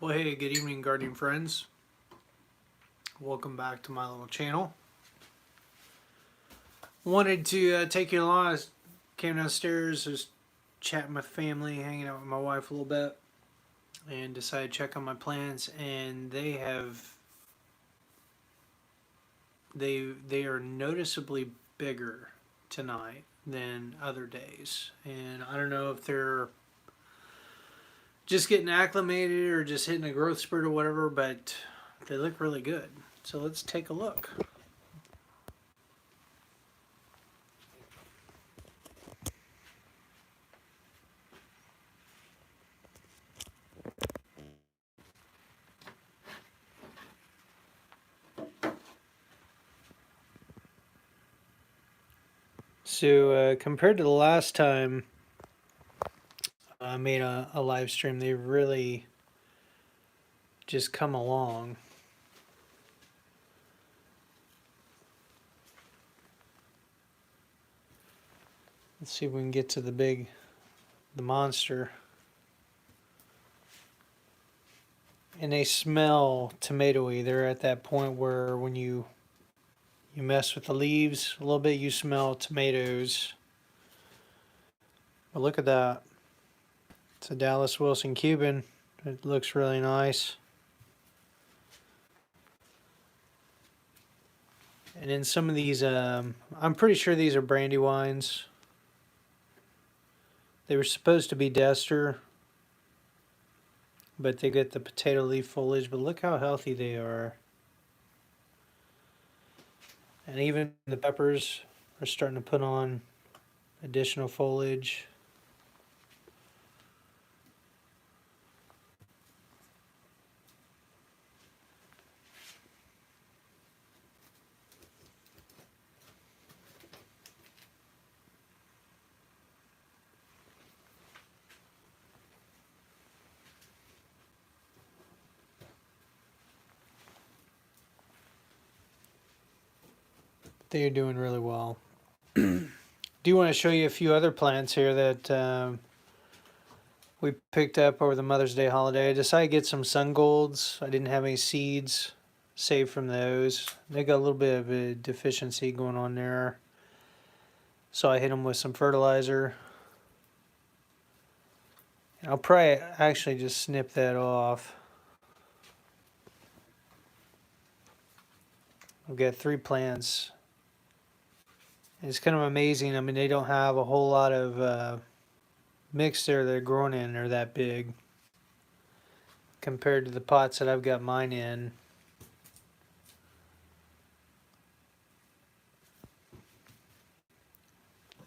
Well, hey, good evening, gardening friends. Welcome back to my little channel. Wanted to take you along. I came downstairs, was chatting with family, hanging out with my wife a little bit, and decided to check on my plants. And they are noticeably bigger tonight than other days. And I don't know if they're just getting acclimated or just hitting a growth spurt or whatever, but they look really good. So let's take a look. So compared to the last time I made a live stream, they've really just come along. Let's see if we can get to the monster. And they smell tomatoey. They're at that point where when you mess with the leaves a little bit, you smell tomatoes. But look at that. It's a Dallas Wilson Cuban. It looks really nice. And then some of these, I'm pretty sure these are Brandywines. They were supposed to be Dester, but they get the potato leaf foliage. But look how healthy they are. And even the peppers are starting to put on additional foliage. They are doing really well. Do want to show you a few other plants here that we picked up over the Mother's Day holiday. I decided to get some sun golds. I didn't have any seeds saved from those. They got a little bit of a deficiency going on there. So I hit them with some fertilizer. And I'll probably actually just snip that off. I've got 3 plants. It's kind of amazing. I mean, they don't have a whole lot of mix there they're growing in. They're that big compared to the pots that I've got mine in.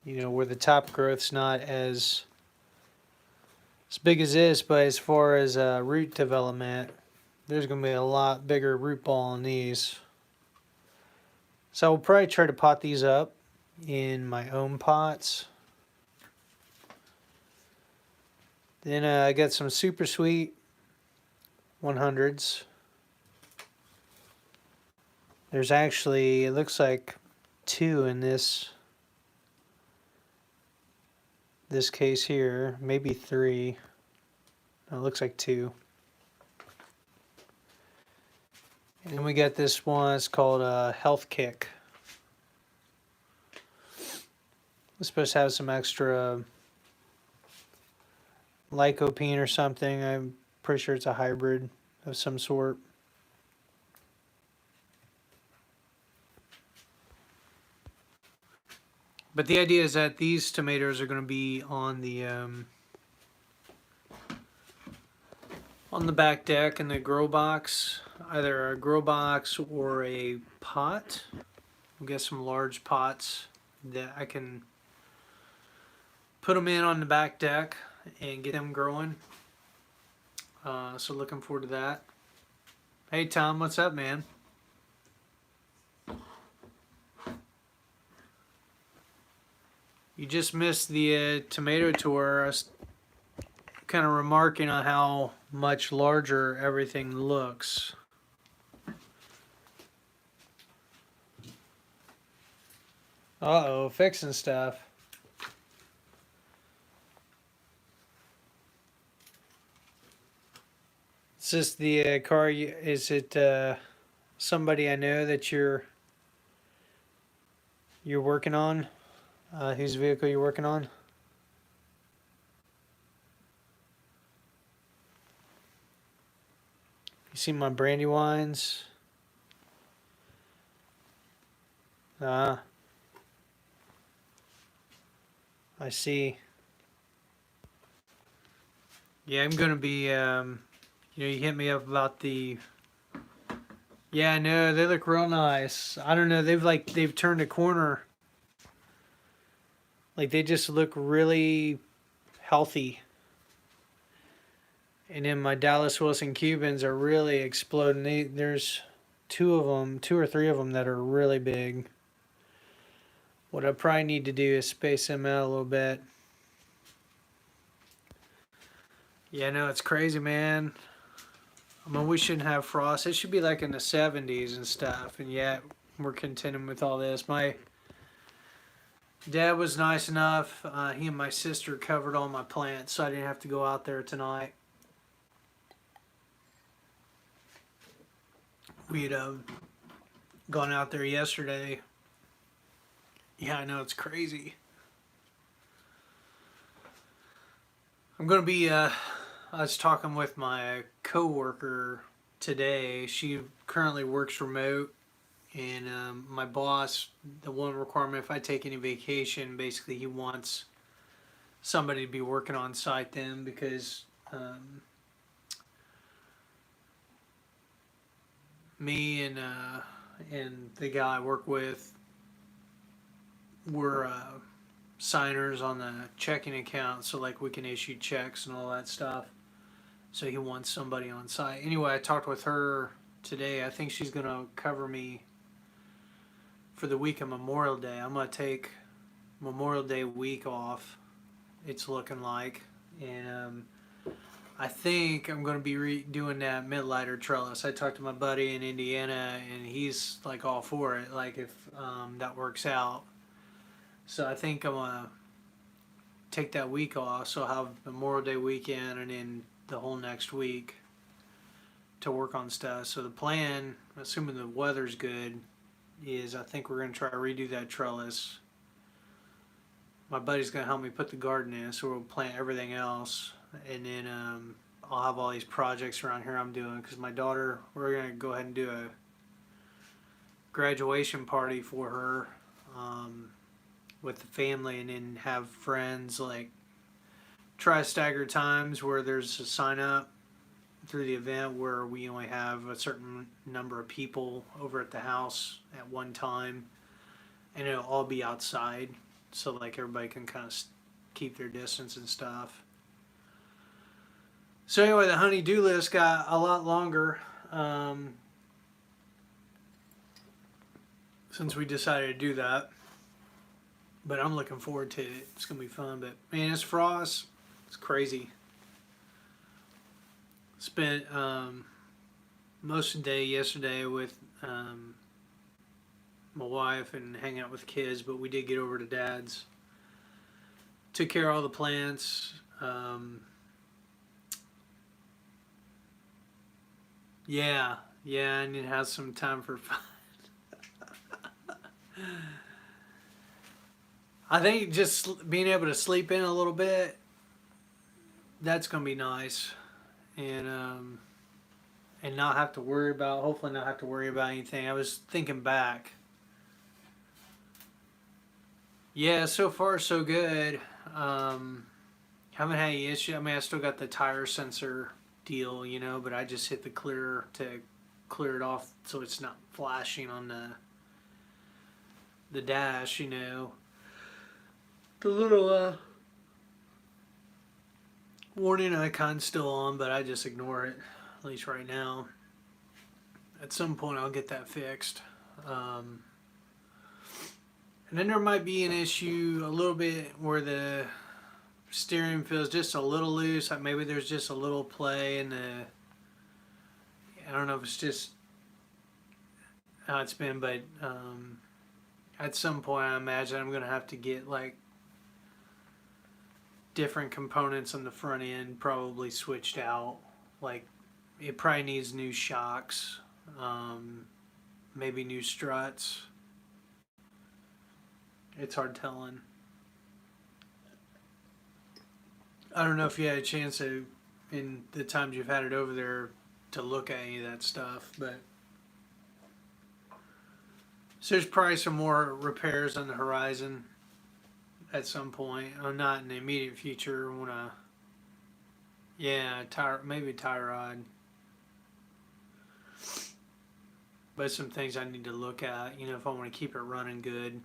You know, where the top growth's not as big as this, but as far as root development, there's going to be a lot bigger root ball on these. So I'll probably try to pot these up in my own pots. Then I got some Super Sweet 100s. There's actually, it looks like 2 in this case here, maybe 3. No, it looks like 2. And then we got this one, it's called Health Kick. It's supposed to have some extra lycopene or something. I'm pretty sure it's a hybrid of some sort. But the idea is that these tomatoes are going to be on the back deck in the grow box, either a grow box or a pot. We'll get some large pots that I can put them in on the back deck and get them growing. So looking forward to that. Hey Tom, what's up, man? You just missed the tomato tour. I was kind of remarking on how much larger everything looks. Uh-oh, fixing stuff. Is this the car? Is it somebody I know that you're working on? Whose vehicle you're working on? You see my Brandywines? Ah, I see. Yeah, I'm gonna be. You hit me up about the. Yeah, I know they look real nice. I don't know. They've turned a corner. Like they just look really healthy. And then my Dallas Wilson Cubans are really exploding. There's two of them, two or three of them that are really big. What I probably need to do is space them out a little bit. Yeah, no, it's crazy, man. I mean, we shouldn't have frost. It should be like in the 70s and stuff. And yet, we're contending with all this. My dad was nice enough. He and my sister covered all my plants, so I didn't have to go out there tonight. We had gone out there yesterday. Yeah, I know, it's crazy. I'm going to be, I was talking with my coworker today. She currently works remote. And my boss, the one requirement, if I take any vacation, basically he wants somebody to be working on site then because me and the guy I work with were signers on the checking account, so like we can issue checks and all that stuff. So he wants somebody on site. Anyway, I talked with her today. I think she's gonna cover me for the week of Memorial Day. I'm gonna take Memorial Day week off. It's looking like, and I think I'm gonna be doing that mid-lighter trellis. I talked to my buddy in Indiana, and he's like all for it. Like if that works out, so I think I'm gonna take that week off. So I'll have Memorial Day weekend, and then the whole next week to work on stuff. So the plan, assuming the weather's good, is I think we're going to try to redo that trellis. My buddy's going to help me put the garden in, so we'll plant everything else. And then I'll have all these projects around here I'm doing because my daughter, we're going to go ahead and do a graduation party for her with the family, and then have friends, like try staggered times where there's a sign up through the event where we only have a certain number of people over at the house at one time, and it'll all be outside, so like everybody can kind of keep their distance and stuff. So anyway, the honey-do list got a lot longer since we decided to do that, but I'm looking forward to it. It's gonna be fun. But man, it's frost. It's crazy. Spent most of the day yesterday with my wife and hanging out with kids, but we did get over to Dad's. Took care of all the plants. Yeah, and it has some time for fun. I think just being able to sleep in a little bit, that's gonna be nice, and not have to worry about, hopefully not have to worry about anything. I was thinking back. Yeah, so far so good. Haven't had any issue. I mean, I still got the tire sensor deal, but I just hit the clear to clear it off so it's not flashing on the dash, The little warning icon's still on, but I just ignore it, at least right now. At some point I'll get that fixed. And then there might be an issue a little bit where the steering feels just a little loose. Like maybe there's just a little play in I don't know if it's just how it's been, but at some point I imagine I'm going to have to get like different components on the front end probably switched out, like It probably needs new shocks, maybe new struts. It's hard telling. I don't know if you had a chance to, in the times you've had it over there, to look at any of that stuff, but so there's probably some more repairs on the horizon at some point. I'm not in the immediate future. Want to, yeah, tire maybe tie rod, but some things I need to look at. You know, if I want to keep it running good.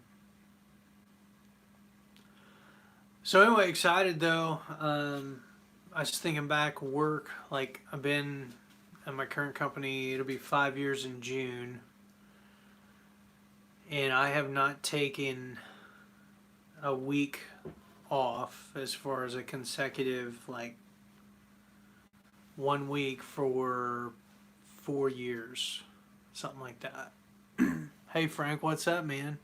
So anyway, excited though. I was thinking back work. Like I've been at my current company. It'll be 5 years in June, and I have not taken a week off as far as a consecutive like 1 week for 4 years, something like that. Hey Frank, what's up, man?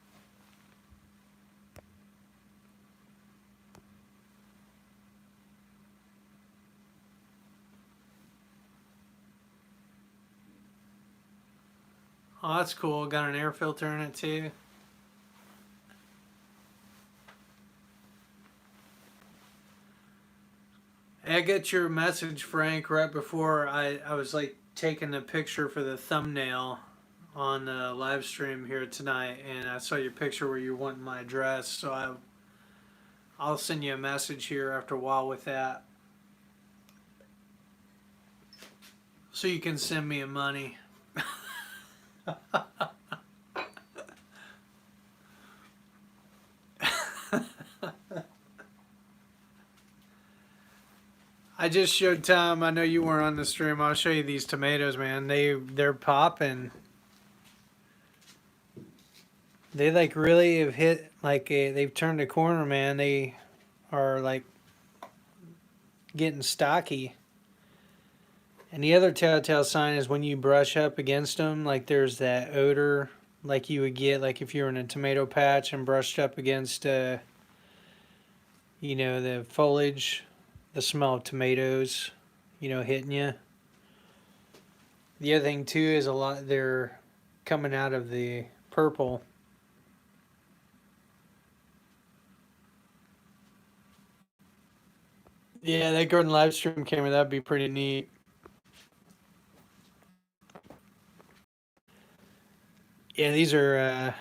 Oh, that's cool. Got an air filter in it too. I get your message, Frank, right before I was like taking a picture for the thumbnail on the live stream here tonight, and I saw your picture where you want my address. So I'll send you a message here after a while with that, so you can send me a money. I just showed Tom. I know you weren't on the stream. I'll show you these tomatoes, man. They're popping. They like really have hit like they've turned a corner, man. They are like getting stocky. And the other telltale sign is when you brush up against them, like there's that odor, like you would get like if you were in a tomato patch and brushed up against, the foliage, the smell of tomatoes, hitting you. The other thing too is a lot they're coming out of the purple. Yeah, that garden live stream camera, that'd be pretty neat. Yeah, these are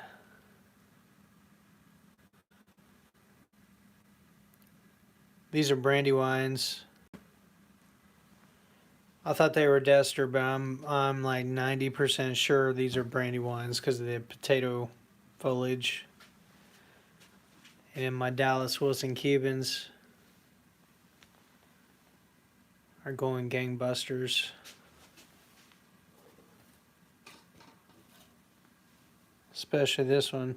Brandywines. I thought they were Dester, but I'm like 90% sure these are Brandywines because of the potato foliage. And then my Dallas Wilson Cubans are going gangbusters. Especially this one.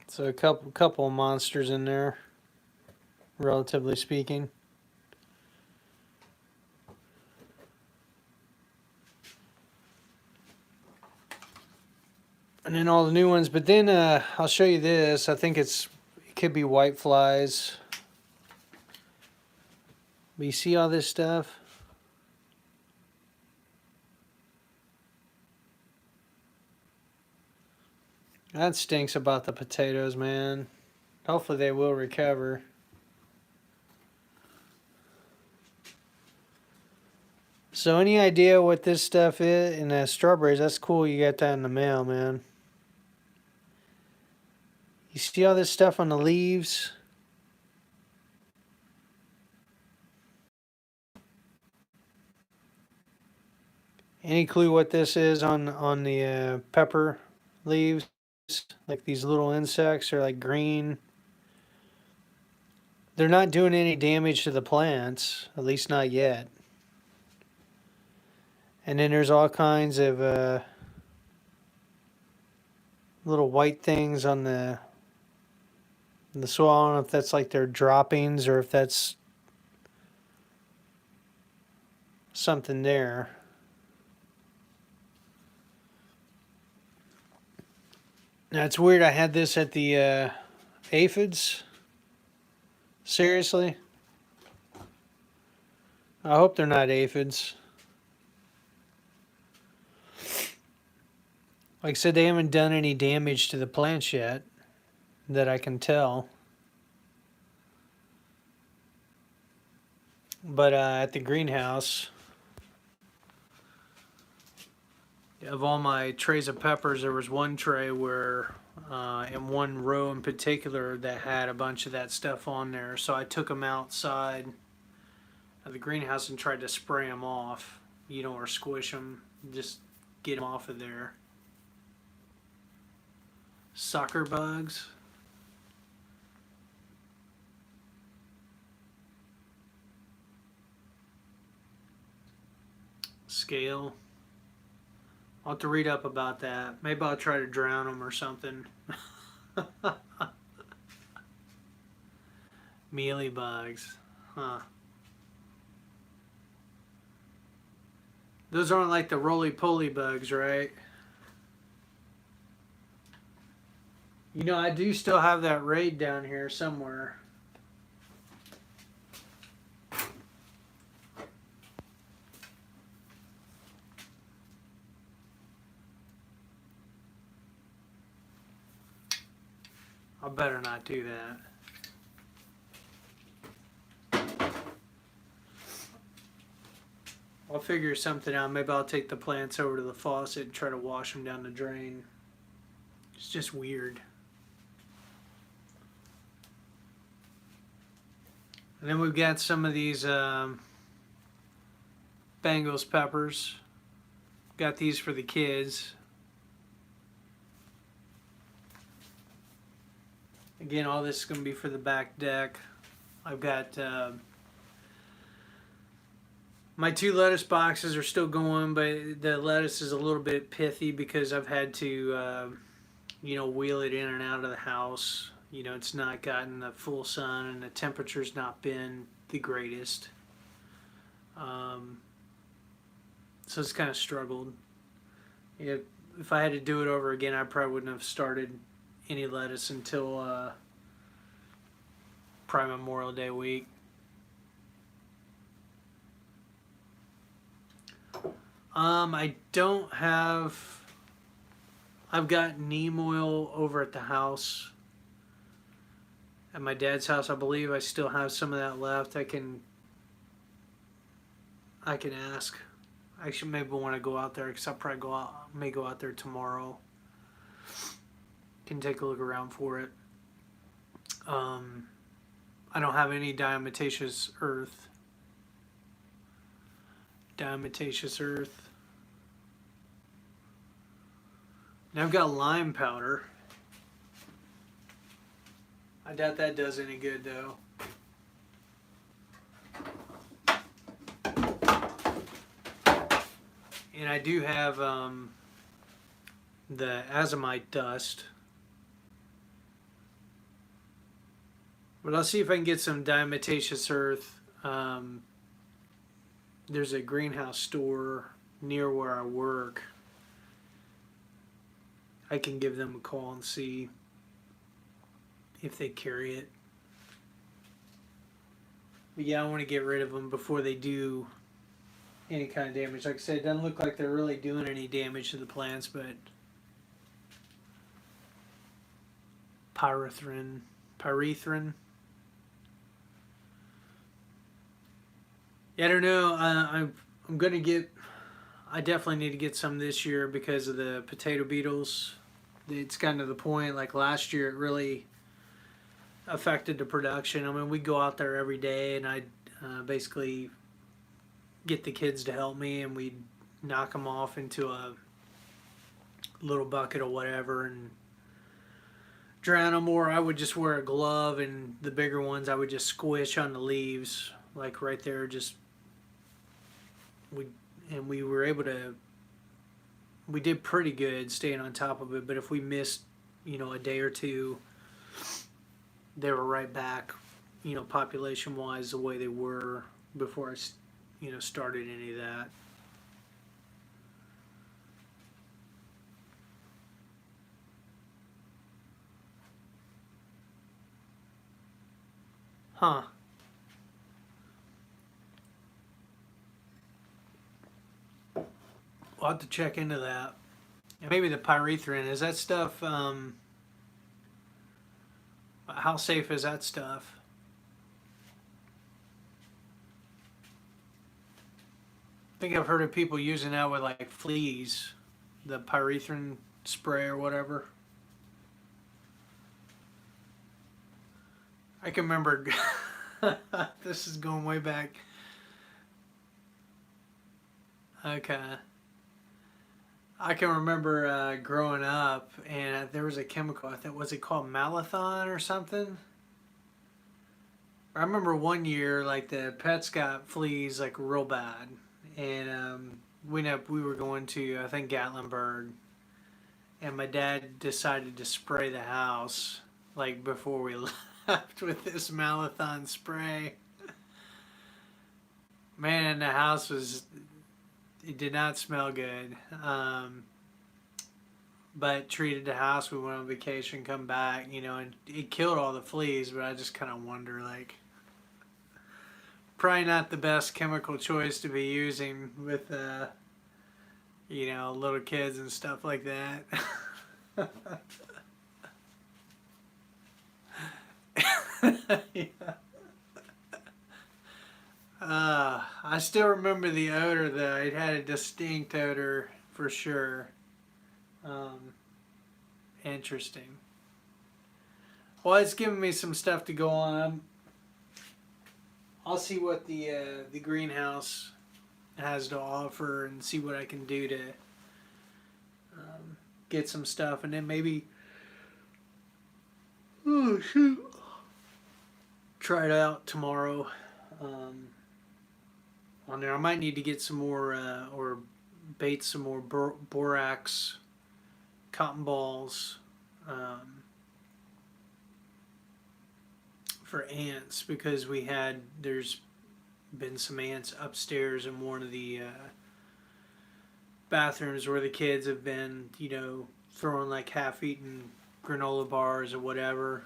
So a couple of monsters in there, relatively speaking. And then all the new ones. But then I'll show you this. I think it could be white flies. But you see all this stuff? That stinks about the potatoes, man. Hopefully they will recover. So any idea what this stuff is? And the strawberries, that's cool you got that in the mail, man. You see all this stuff on the leaves? Any clue what this is on the pepper leaves? Like these little insects are like green. They're not doing any damage to the plants, at least not yet. And then there's all kinds of little white things on the soil. I don't know if that's like their droppings or if that's something there. Now it's weird. I had this at the aphids, Seriously? I hope they're not aphids. Like I said, they haven't done any damage to the plants yet that I can tell. But at the greenhouse, of all my trays of peppers, there was one tray where, in one row in particular, that had a bunch of that stuff on there. So I took them outside of the greenhouse and tried to spray them off, or squish them, just get them off of there. Sucker bugs. Scale. I'll have to read up about that. Maybe I'll try to drown them or something. Mealy bugs. Huh. Those aren't like the roly-poly bugs, right? I do still have that raid down here somewhere. I better not do that. I'll figure something out. Maybe I'll take the plants over to the faucet and try to wash them down the drain. It's just weird. And then we've got some of these Bengals peppers. Got these for the kids. Again, all this is going to be for the back deck. I've got my 2 lettuce boxes are still going, but the lettuce is a little bit pithy because I've had to, wheel it in and out of the house. It's not gotten the full sun and the temperature's not been the greatest. So it's kind of struggled. If I had to do it over again, I probably wouldn't have started any lettuce until probably Memorial Day week. I don't have. I've got neem oil over at the house. At my dad's house, I believe I still have some of that left. I can ask. Actually, maybe want to go out there because I'll probably may go out there tomorrow. Can take a look around for it. I don't have any diatomaceous earth. Diatomaceous earth. Now I've got lime powder. I doubt that does any good though. And I do have the azomite dust. But I'll see if I can get some diatomaceous earth. There's a greenhouse store near where I work. I can give them a call and see if they carry it. But yeah, I want to get rid of them before they do any kind of damage. Like I said, it doesn't look like they're really doing any damage to the plants, but pyrethrin. Yeah, I don't know. I'm gonna get. I definitely need to get some this year because of the potato beetles. It's gotten to the point like last year it really affected the production. I mean, we go out there every day, and I basically get the kids to help me, and we'd knock them off into a little bucket or whatever and drown them, or I would just wear a glove, and the bigger ones I would just squish on the leaves, like right there. We were able to. We did pretty good staying on top of it, but if we missed, a day or two, they were right back, population wise the way they were before I started any of that. Huh. We'll have to check into that. And maybe the pyrethrin, is that stuff, how safe is that stuff? I think I've heard of people using that with like fleas, the pyrethrin spray or whatever. I can remember, this is going way back. Okay. I can remember growing up, and there was a chemical. I think, was it called Malathion or something? I remember one year, like the pets got fleas like real bad, and we were going to, I think, Gatlinburg, and my dad decided to spray the house like before we left with this Malathion spray. Man, the house was, it did not smell good. But treated the house. We went on vacation, come back, and it killed all the fleas. But I just kind of wonder, like, probably not the best chemical choice to be using with, little kids and stuff like that. Yeah. I still remember the odor though. It had a distinct odor for sure. Um, Interesting. Well, it's giving me some stuff to go on. I'll see what the greenhouse has to offer and see what I can do to get some stuff, and then maybe, oh shoot, try it out tomorrow. On there, I might need to get some more or bait some more borax cotton balls for ants, because there's been some ants upstairs in one of the bathrooms where the kids have been, throwing like half-eaten granola bars or whatever.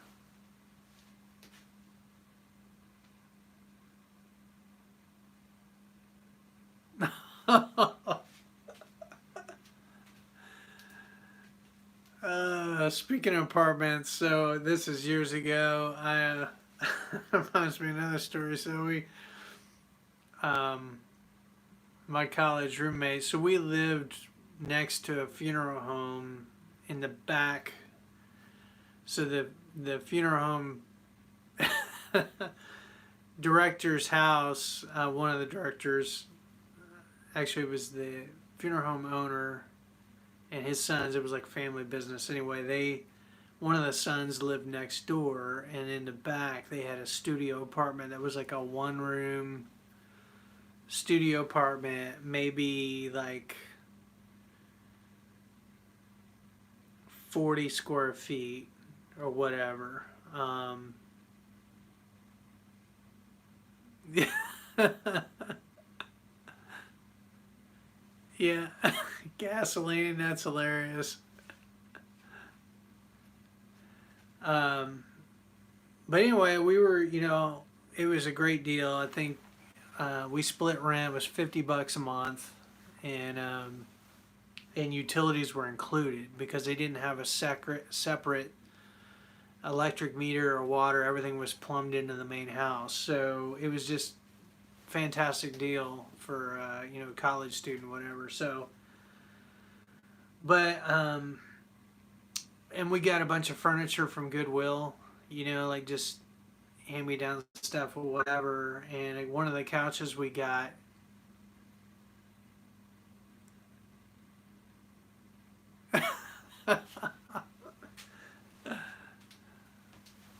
Speaking of apartments, so this is years ago. Reminds me of another story. So um, my college roommate, so we lived next to a funeral home in the back. So the funeral home director's house, one of the directors, actually it was the funeral home owner and his sons. It was like family business anyway. One of the sons lived next door, and in the back they had a studio apartment that was like a one room studio apartment, maybe like 40 square feet or whatever. Yeah, gasoline, that's hilarious. Um, but anyway, it was a great deal. I think we split rent. It was $50 a month, and utilities were included because they didn't have a separate electric meter or water. Everything was plumbed into the main house, so it was just fantastic deal for college student, whatever. So, but and we got a bunch of furniture from Goodwill, like just hand me down stuff or whatever. And one of the couches we got,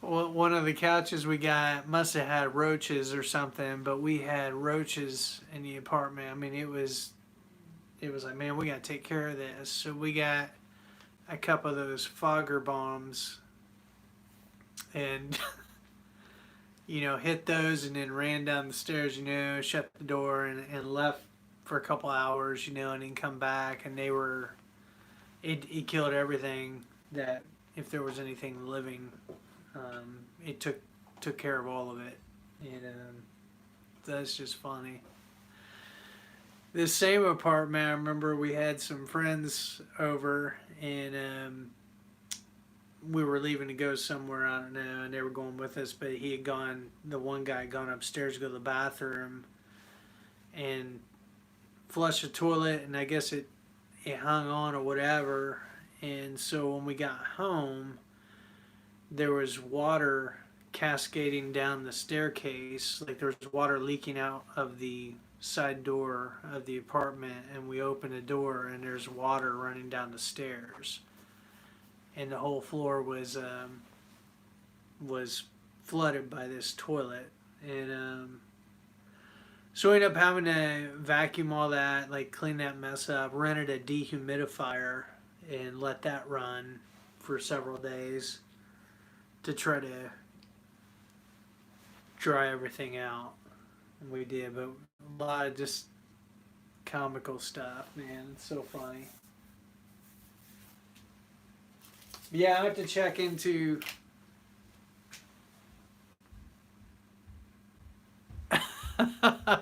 well, one of the couches we got must have had roaches or something, but we had roaches in the apartment. I mean, it was like, man, we got to take care of this. So we got a couple of those fogger bombs and hit those, and then ran down the stairs, shut the door, and left for a couple hours, and then come back, and it killed everything that, if there was anything living, it took care of all of it. And that's just funny. This same apartment, I remember we had some friends over, and we were leaving to go somewhere, I don't know, and they were going with us, but he had gone, the one guy had gone upstairs to go to the bathroom and flushed the toilet, and I guess it hung on or whatever. And so when we got home, there was water cascading down the staircase, like there was water leaking out of the side door of the apartment, and we opened the door and there's water running down the stairs, and the whole floor was flooded by this toilet. And so we ended up having to vacuum all that, like clean that mess up, rented a dehumidifier and let that run for several days to try to dry everything out. And we did, but a lot of just comical stuff, man. It's so funny. Yeah, I have to check into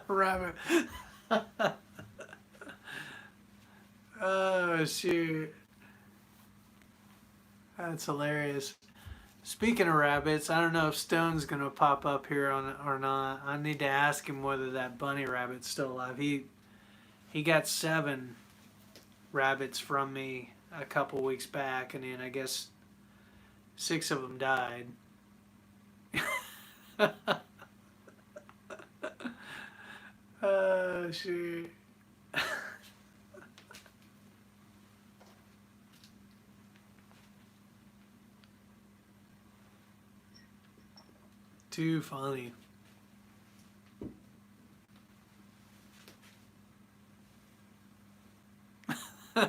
rabbit. Oh shoot, that's hilarious. Speaking of rabbits, I don't know if Stone's gonna pop up here on or not. I need to ask him whether that bunny rabbit's still alive. He got 7 rabbits from me a couple weeks back, and then I guess 6 of them died. Oh shoot. Too funny. uh,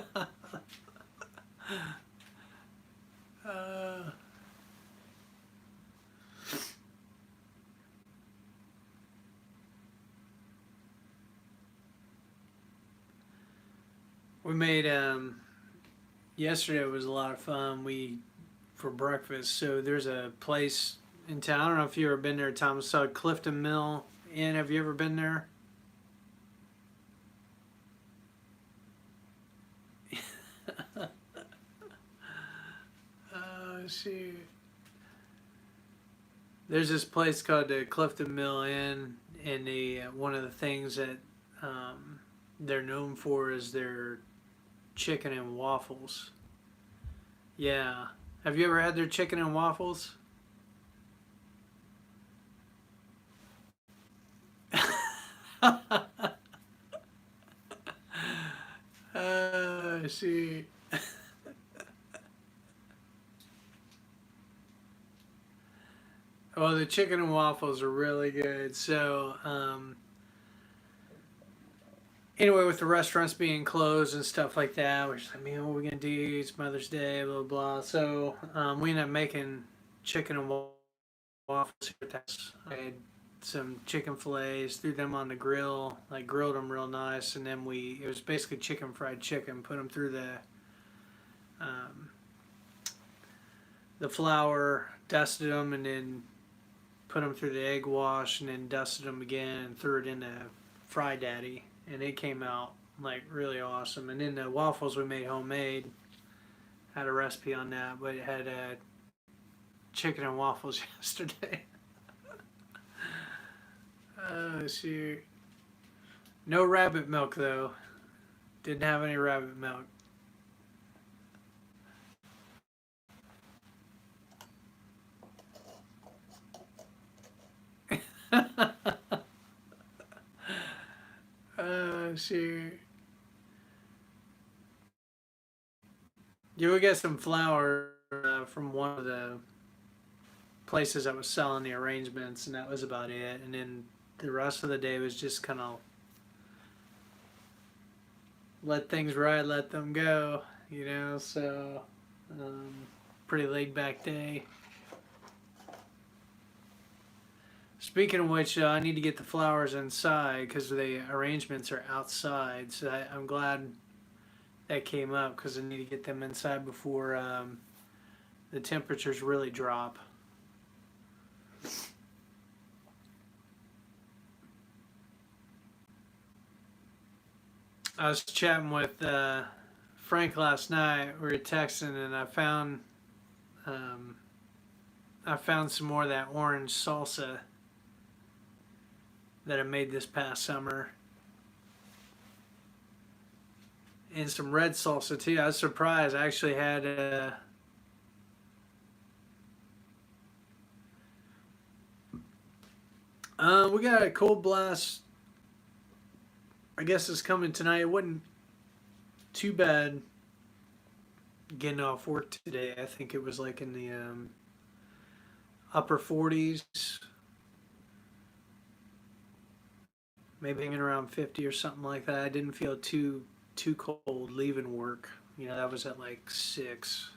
we made yesterday was a lot of fun. We for breakfast. So there's a place in town. I don't know if you've ever been there, Tom. It's called Clifton Mill Inn. Have you ever been there? Oh shoot. There's this place called the Clifton Mill Inn, and the one of the things that they're known for is their chicken and waffles. Yeah. Have you ever had their chicken and waffles? Shoot. Well, the chicken and waffles are really good. So, anyway, with the restaurants being closed and stuff like that, we're just like, man, what are we gonna do? It's Mother's Day, blah blah. Blah. So, we ended up making chicken and waffles. I had some chicken fillets, threw them on the grill, like grilled them real nice, and then it was basically chicken fried chicken. Put them through um, the flour, dusted them, and then put them through the egg wash, and then dusted them again and threw it in the Fry Daddy, and it came out like really awesome. And then the waffles we made homemade, had a recipe on that, but it had chicken and waffles yesterday. Oh shoot! No rabbit milk though. Didn't have any rabbit milk. Oh shoot! You would get some flour from one of the places that was selling the arrangements, and that was about it. And then the rest of the day was just kind of let things ride, let them go, you know. So, um, pretty laid back day. Speaking of which, I need to get the flowers inside because the arrangements are outside. So I'm glad that came up because I need to get them inside before the temperatures really drop. I was chatting with Frank last night. We were texting, and um, I found some more of that orange salsa that I made this past summer, and some red salsa too. I was surprised. I actually had we got a cold blast. I guess it's coming tonight. It wasn't too bad getting off work today. I think it was like in the upper 40s, maybe hanging around 50 or something like that. I didn't feel too cold leaving work. You know, that was at like 6.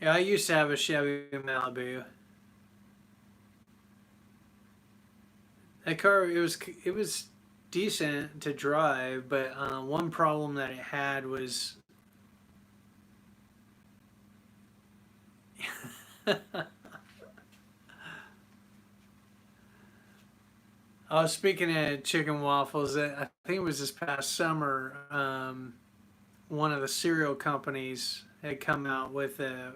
Yeah, I used to have a Chevy Malibu. That car, it was decent to drive, but one problem that it had was I was speaking of chicken waffles. I think it was this past summer. One of the cereal companies had come out with a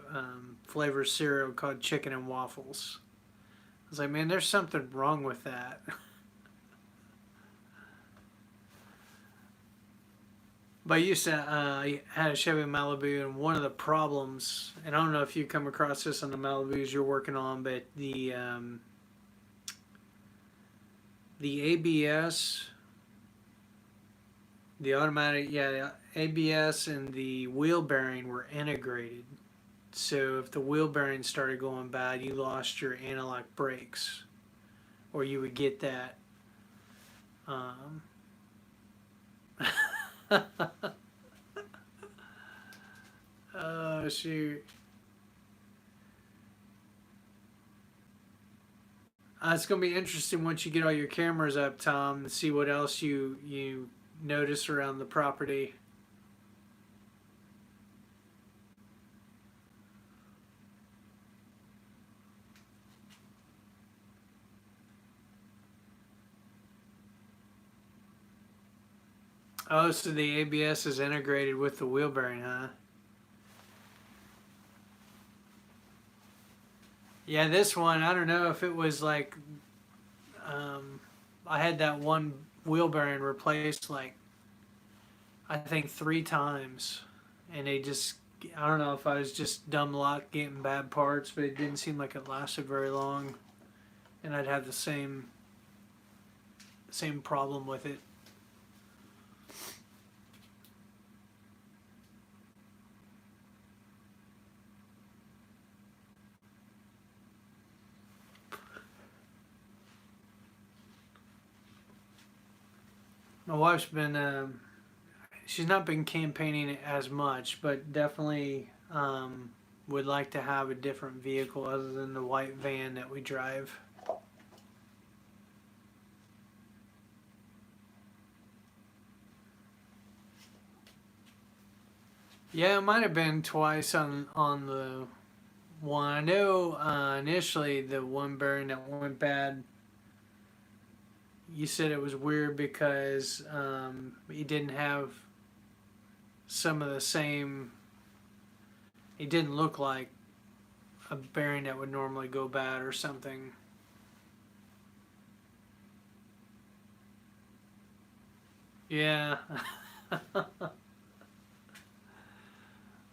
flavor cereal called Chicken and Waffles. I was like, man, there's something wrong with that. But I used to I had a Chevy Malibu, and one of the problems, and I don't know if you come across this on the Malibus you're working on, but the ABS, the automatic, yeah, the ABS and the wheel bearing were integrated. So if the wheel bearing started going bad, you lost your analog brakes, or you would get that. Um, oh shoot! It's gonna be interesting once you get all your cameras up, Tom, and see what else you notice around the property. Oh, so the ABS is integrated with the wheel bearing, huh? Yeah, this one, I don't know if it was like, um, I had that one wheel bearing replaced like, I think 3 times. And they just, I don't know if I was just dumb luck getting bad parts, but it didn't seem like it lasted very long. And I'd have the same problem with it. My wife's been, she's not been campaigning as much, but definitely would like to have a different vehicle other than the white van that we drive. Yeah, it might have been twice on the one. I know initially the one bearing that went bad. You said it was weird because he didn't have some of the same. He didn't look like a bearing that would normally go bad or something. Yeah.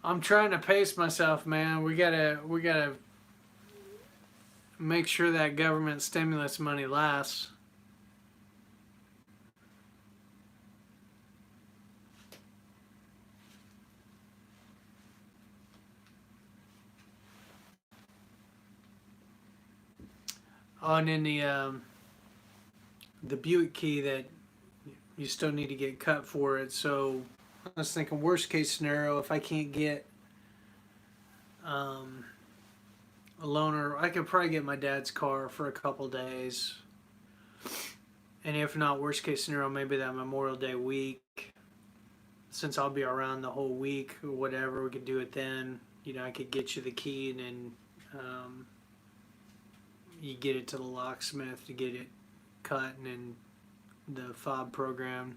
I'm trying to pace myself, man. We gotta make sure that government stimulus money lasts. Oh, and then the Buick key that you still need to get cut for it. So I was thinking, worst case scenario, if I can't get um, a loaner, I could probably get my dad's car for a couple days. And if not, worst case scenario, maybe that Memorial Day week, since I'll be around the whole week or whatever, we could do it then. You know, I could get you the key and then you get it to the locksmith to get it cut and then the fob programmed.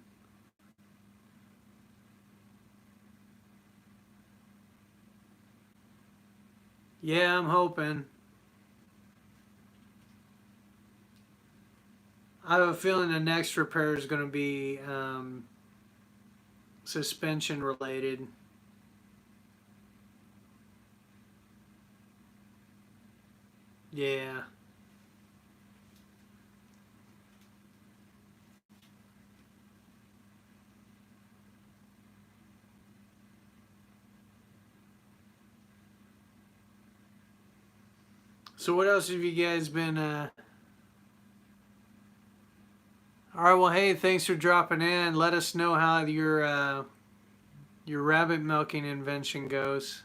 Yeah, I'm hoping. I have a feeling the next repair is going to be suspension related. Yeah. So what else have you guys been? All right. Well, hey, thanks for dropping in. Let us know how your rabbit milking invention goes.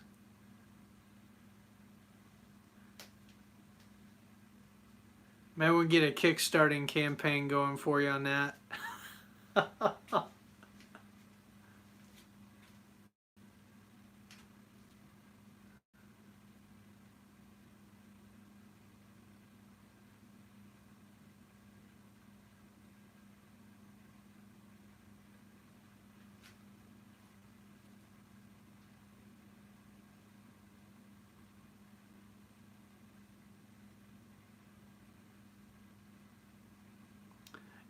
Maybe we'll get a kickstarting campaign going for you on that.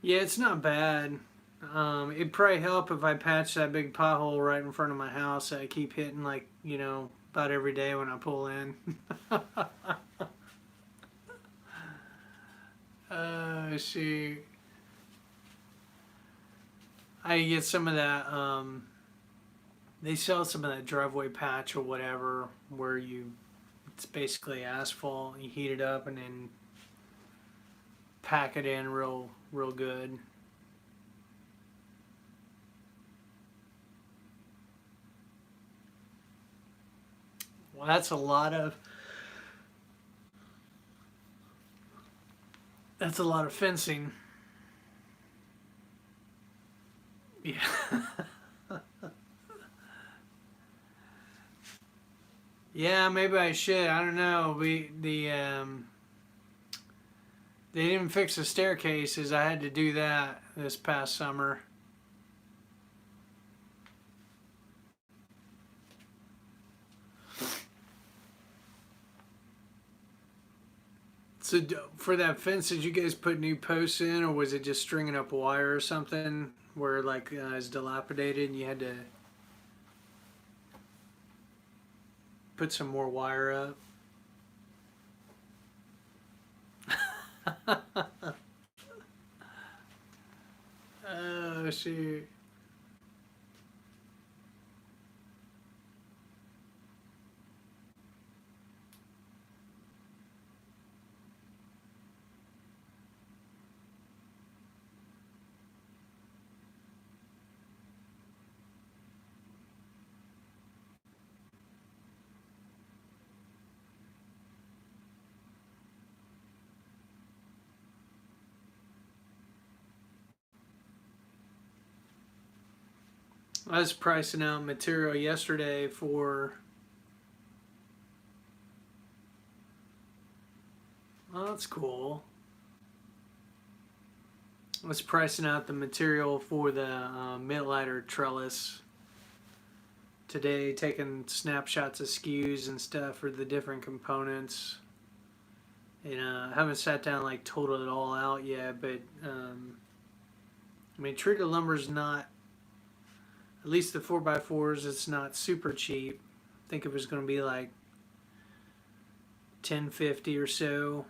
Yeah, it's not bad. It'd probably help if I patch that big pothole right in front of my house that I keep hitting like, about every day when I pull in. Shoot. I get some of that, they sell some of that driveway patch or whatever where it's basically asphalt, you heat it up and then pack it in real good. Well, that's a lot of fencing. Yeah. Yeah, maybe I should. I don't know. They didn't fix the staircases. I had to do that this past summer. So for that fence, did you guys put new posts in, or was it just stringing up wire or something where like it's dilapidated and you had to put some more wire up? Oh shoot. I was pricing out material yesterday for. Oh, that's cool. I was pricing out the material for the Mittlighter trellis today, taking snapshots of SKUs and stuff for the different components. And I haven't sat down like totaled it all out yet, but I mean, treated lumber's not, at least the 4x4s, it's not super cheap. I think it was going to be like $10.50 or so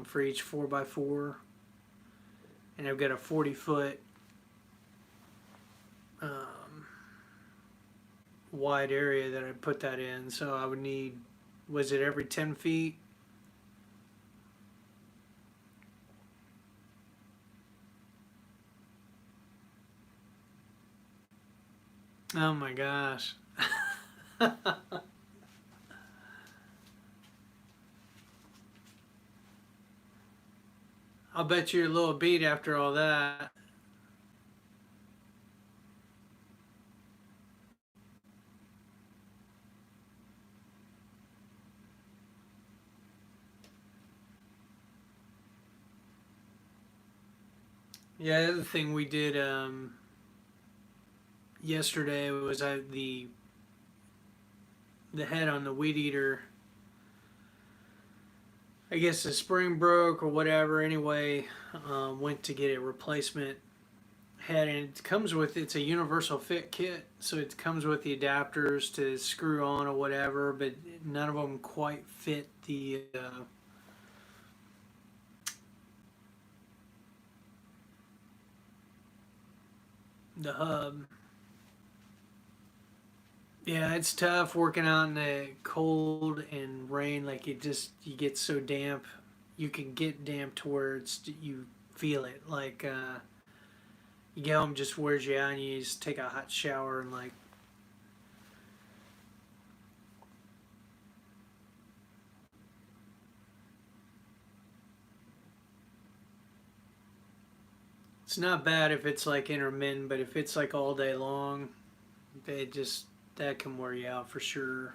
for each 4x4. And I've got a 40-foot wide area that I put that in. So I would need, was it every 10 feet? Oh my gosh. I'll bet you're a little beat after all that. Yeah, the other thing we did yesterday was the head on the weed eater. I guess the spring broke or whatever. Anyway, went to get a replacement head, and it comes with it's a universal fit kit, so it comes with the adapters to screw on or whatever. But none of them quite fit the hub. Yeah, it's tough working out in the cold and rain. Like it just you get so damp. You can get damp to where you feel it. Like you get home just wears you out, and you just take a hot shower and like it's not bad if it's like intermittent, but if it's like all day long, it just that can wear you out for sure.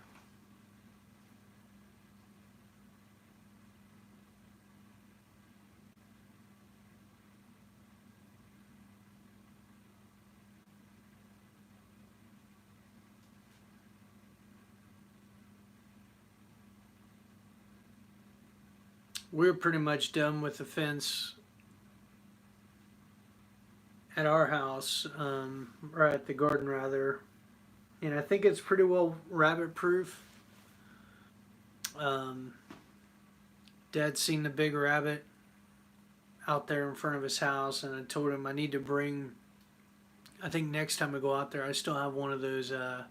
We're pretty much done with the fence at our house, or at the garden rather, and I think it's pretty well rabbit proof. Um, Dad's seen the big rabbit out there in front of his house, and I told him I need to bring. I think next time I go out there, I still have one of those. Yeah,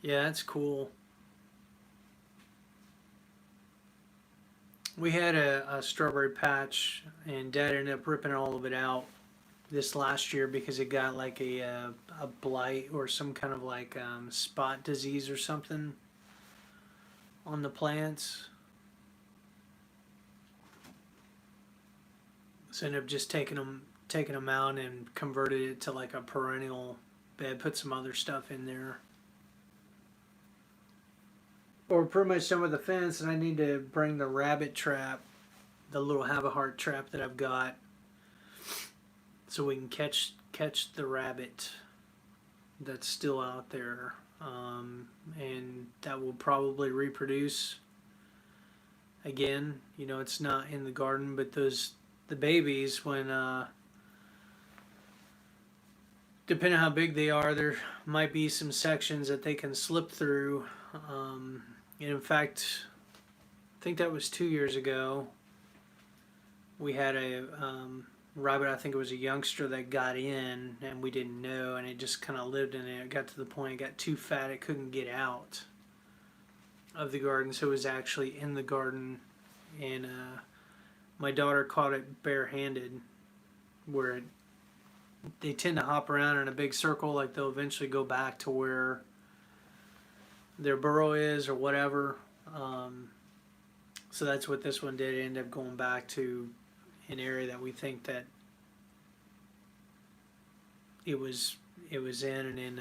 that's cool. We had a strawberry patch, and Dad ended up ripping all of it out this last year because it got like a blight or some kind of like spot disease or something on the plants. So I ended up just taking them out and converted it to like a perennial bed. Put some other stuff in there. But we're pretty much done with the fence, and I need to bring the rabbit trap, the little have a heart trap that I've got, so we can catch the rabbit that's still out there, and that will probably reproduce again. You know, it's not in the garden, but the babies when depending on how big they are, there might be some sections that they can slip through. And in fact, I think that was 2 years ago. We had a rabbit. I think it was a youngster that got in, and we didn't know, and it just kind of lived in it. It got to the point it got too fat; it couldn't get out of the garden, so it was actually in the garden. And my daughter caught it barehanded, where they tend to hop around in a big circle. Like they'll eventually go back to where their burrow is or whatever. Um, so that's what this one did. It ended up going back to an area that we think that it was it was in, and then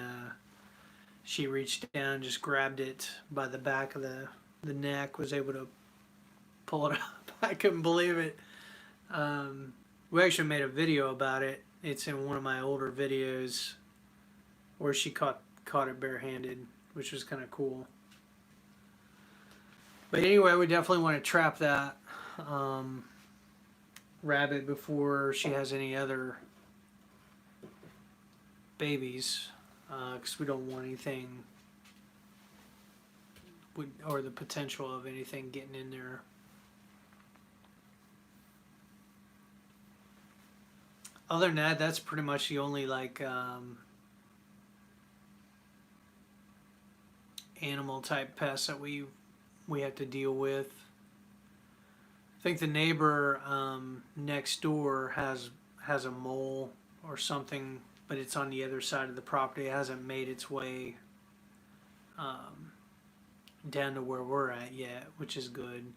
she reached down, and just grabbed it by the back of the neck, was able to pull it up. I couldn't believe it. We actually made a video about it. It's in one of my older videos where she caught it barehanded, which was kind of cool. But anyway, we definitely want to trap that rabbit before she has any other babies, because we don't want anything or the potential of anything getting in there. Other than that, that's pretty much the only like animal type pests that we have to deal with. I think the neighbor next door has a mole or something, but it's on the other side of the property. It hasn't made its way um, down to where we're at yet, which is good.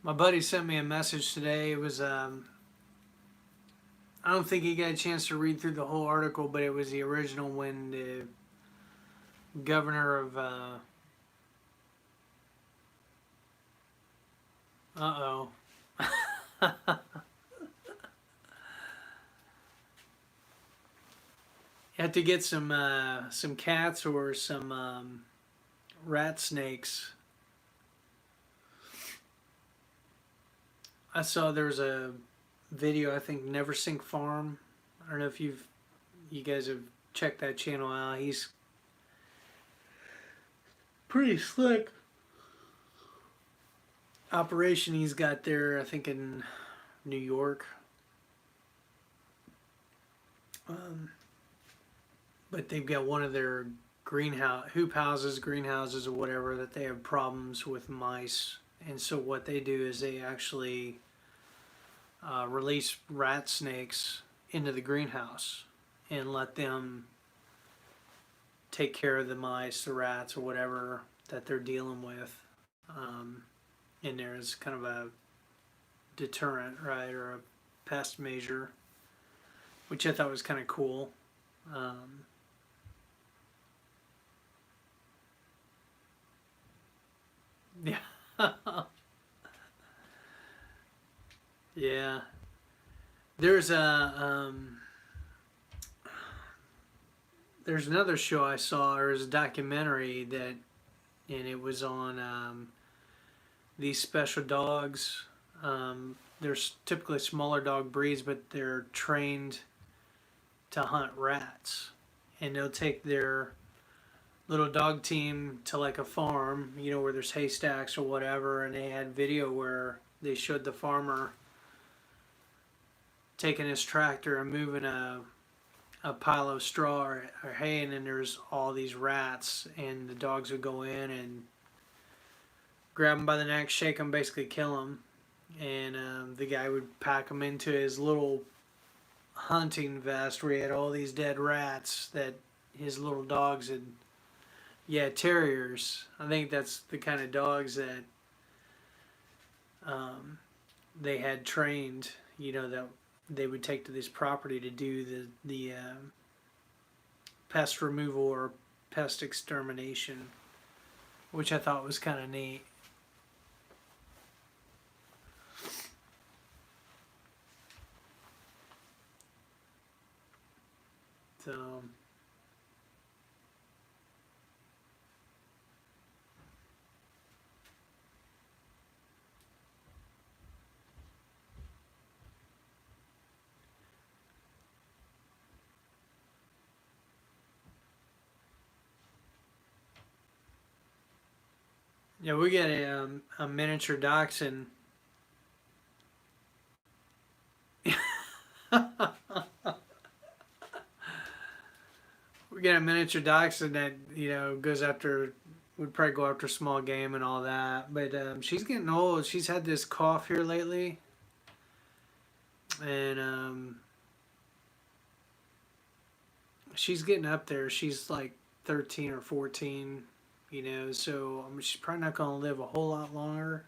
My buddy sent me a message today. It was I don't think he got a chance to read through the whole article, but it was the original when the governor of uh-oh. You have to get some cats or some rat snakes. I saw there's a video, I think Neversink Farm. I don't know if you guys have checked that channel out. He's pretty slick operation he's got there, I think in New York. But they've got one of their greenhouses or whatever, that they have problems with mice. And so what they do is they actually release rat snakes into the greenhouse and let them take care of the mice, the rats, or whatever that they're dealing with in there as kind of a deterrent, right, or a pest measure, which I thought was kind of cool. Yeah. Yeah. There's there's another show I saw, or is a documentary that, and it was on these special dogs. There's typically smaller dog breeds, but they're trained to hunt rats, and they'll take their little dog team to like a farm, you know, where there's haystacks or whatever, and they had video where they showed the farmer taking his tractor and moving a pile of straw or hay, and then there's all these rats, and the dogs would go in and grab them by the neck, shake them, basically kill them, and the guy would pack them into his little hunting vest where he had all these dead rats that his little dogs had. Yeah, terriers. I think that's the kind of dogs that they had trained, you know, that they would take to this property to do the pest removal or pest extermination, which I thought was kind of neat. So yeah, we got a miniature dachshund. We got a miniature dachshund that, you know, would probably go after small game and all that. But she's getting old. She's had this cough here lately, and she's getting up there. She's like 13 or 14, you know, so she's probably not going to live a whole lot longer.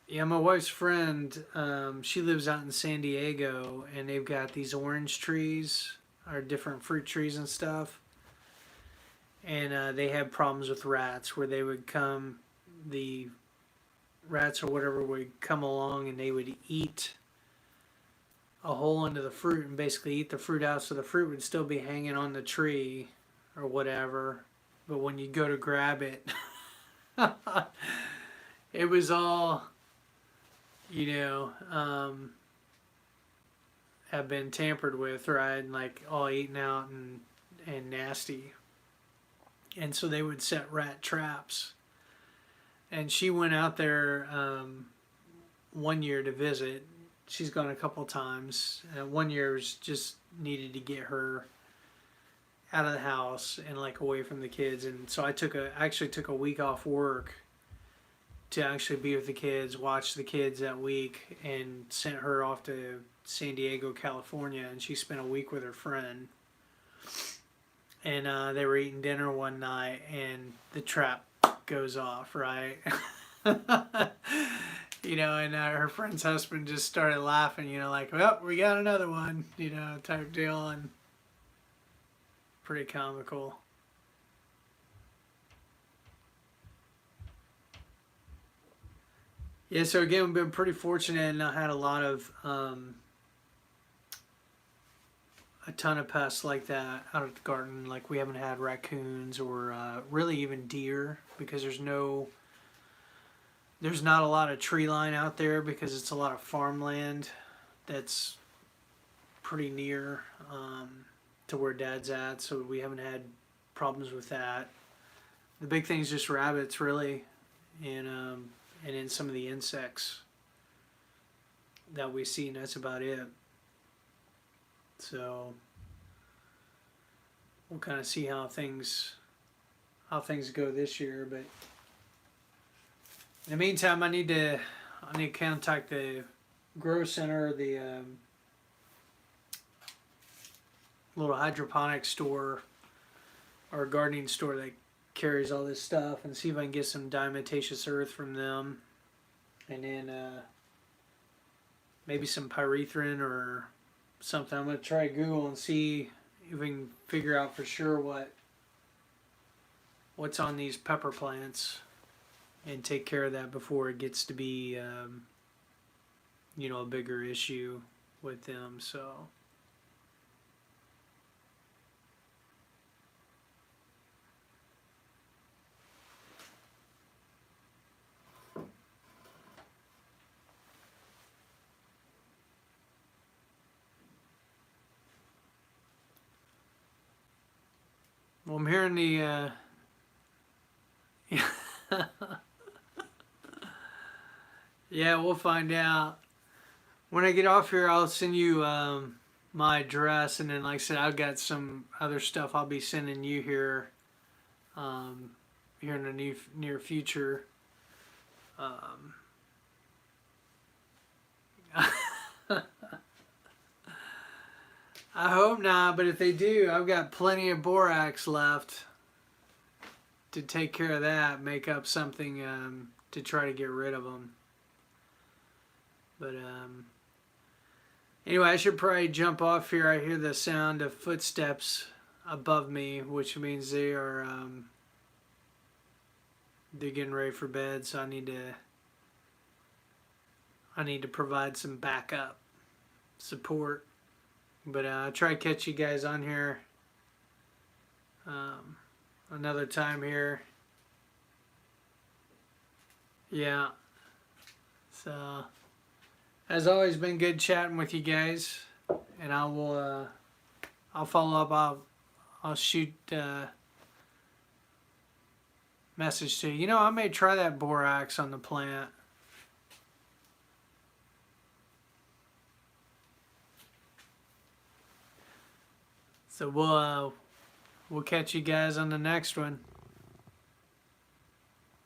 Yeah, my wife's friend, she lives out in San Diego, and they've got these orange trees, or different fruit trees and stuff. And they had problems with rats where the rats or whatever would come along and they would eat a hole into the fruit and basically eat the fruit out, so the fruit would still be hanging on the tree or whatever. But when you go to grab it, it was all, you know, have been tampered with, right? And like all eaten out and nasty. And so they would set rat traps. And she went out there one year to visit. She's gone a couple times. One year was just needed to get her out of the house and like away from the kids. And so I actually took a week off work to actually be with the kids, watch the kids that week, and sent her off to San Diego, California, and she spent a week with her friend. and they were eating dinner one night, and the trap goes off, right? You know, and her friend's husband just started laughing, you know, like, well, we got another one, you know, type deal, and pretty comical. Yeah, so again, we've been pretty fortunate and I had a ton of pests like that out of the garden. Like we haven't had raccoons or really even deer because there's not a lot of tree line out there because it's a lot of farmland that's pretty near to where Dad's at. So we haven't had problems with that. The big thing is just rabbits, really, and then some of the insects that we see, and that's about it. So we'll kind of see how things go this year. But in the meantime, I need to contact the grow center, the little hydroponic store or gardening store that carries all this stuff, and see if I can get some diatomaceous earth from them, and then maybe some pyrethrin or something. I'm gonna try Google and see if we can figure out for sure what's on these pepper plants, and take care of that before it gets to be a bigger issue with them. So well, I'm hearing the yeah, we'll find out. When I get off here, I'll send you my address, and then, like I said, I've got some other stuff I'll be sending you here, here in the near future. Um, I hope not, but if they do, I've got plenty of borax left to take care of that, make up something to try to get rid of them. But anyway, I should probably jump off here. I hear the sound of footsteps above me, which means they're getting ready for bed. So I need to provide some backup support. But I'll try to catch you guys on here another time here. Yeah. So, as always, been good chatting with you guys, and I'll follow up. I'll shoot message to you. You know, I may try that borax on the plant. So we'll catch you guys on the next one.